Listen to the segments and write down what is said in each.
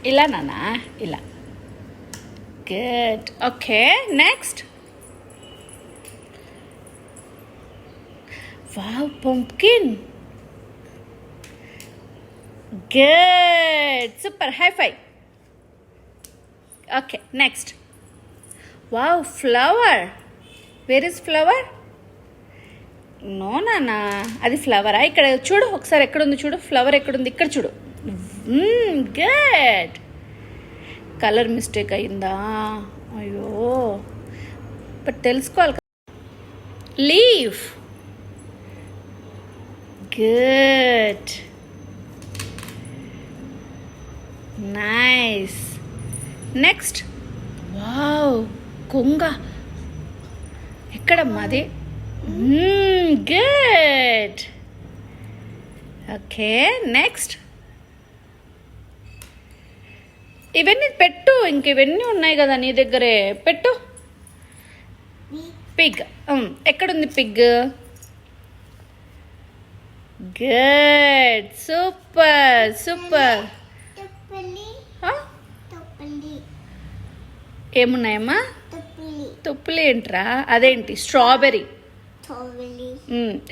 ఇలా నానా ఇలా. Good. Okay, next. Wow, pumpkin. Good, super, high five. Okay, next. Wow, flower. Where is flower? No నానా, అది ఫ్లవరా? ఇక్కడ చూడు ఒకసారి, ఎక్కడుంది చూడు ఫ్లవర్, ఎక్కడుంది? ఇక్కడ చూడు. గుడ్. కలర్ మిస్టేక్ అయిందా? అయ్యో, బట్ తెలుసుకోవాలి కదా. Leaf. Good, nice. Next. Wow, కొంగ. ఎక్కడమ్మా అది? గుడ్. Okay, next. ఇవన్నీ పెట్టు, ఇంక ఇవన్నీ ఉన్నాయి కదా నీ దగ్గరే, పెట్టు. పిగ్. ఎక్కడుంది పిగ్? Good, super super. ఏమున్నాయమ్మా? తుప్పులు ఏంట్రా? అదేంటి? స్ట్రాబెర్రీ.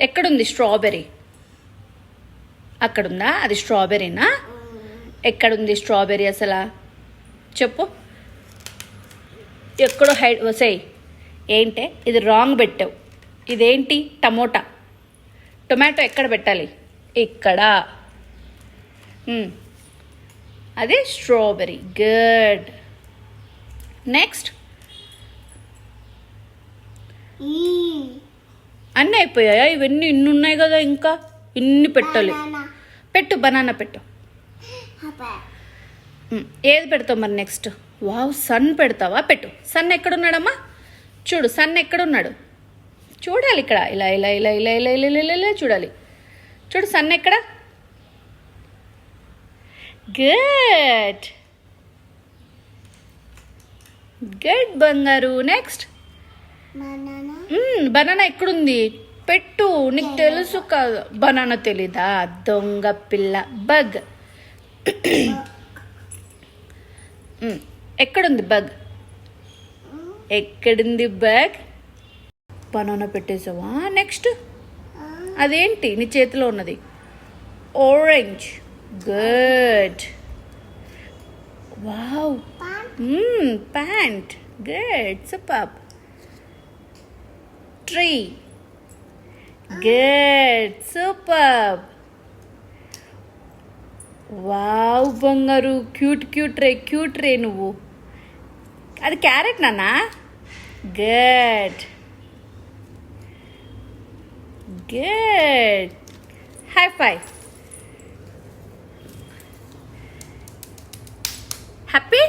ఎక్కడుంది స్ట్రాబెర్రీ? అక్కడుందా? అది స్ట్రాబెర్రీనా? ఎక్కడుంది స్ట్రాబెర్రీ అసలు? చెప్పు. ఎక్కడో హైడ్ వసాయి. ఏంటే ఇది? రాంగ్ పెట్టావు. ఇదేంటి? టమోటా. టొమాటో ఎక్కడ పెట్టాలి? ఇక్కడ. అది స్ట్రాబెర్రీ. గుడ్. నెక్స్ట్. అన్నీ అయిపోయాయా? ఇవన్నీ ఇన్ని ఉన్నాయి కదా, ఇంకా ఇన్ని పెట్టాలి. పెట్టు, బనానా పెట్టు. ఏది పెడతావు మరి నెక్స్ట్? వావ్, సన్ పెడతావా? పెట్టు. సన్ ఎక్కడున్నాడమ్మా? చూడు, సన్ ఎక్కడున్నాడు? చూడాలి ఇక్కడ. ఇలా ఇలా ఇలా ఇలా ఇలా ఇలా ఇలా ఇలా చూడాలి. చూడు, సన్ ఎక్కడ? గుడ్. గుడ్ బంగారు. నెక్స్ట్. బనానా ఎక్కడుంది? పెట్టు. నీకు తెలుసు కాదు, బనానా తెలీదా? దొంగ పిల్ల. బగ్. ఎక్కడుంది బగ్? ఎక్కడుంది బగ్? బనానా పెట్టేసావా? నెక్స్ట్. అదేంటి నీ చేతిలో ఉన్నది? Orange. Good. Wow, pant. Good, super. Tree. Good, super. Wow బంగారు, క్యూట్ క్యూట్ రే, క్యూట్ రే నువ్వు. అది క్యారెట్ నానా? గుడ్. గుడ్, హై ఫై. హ్యాపీ.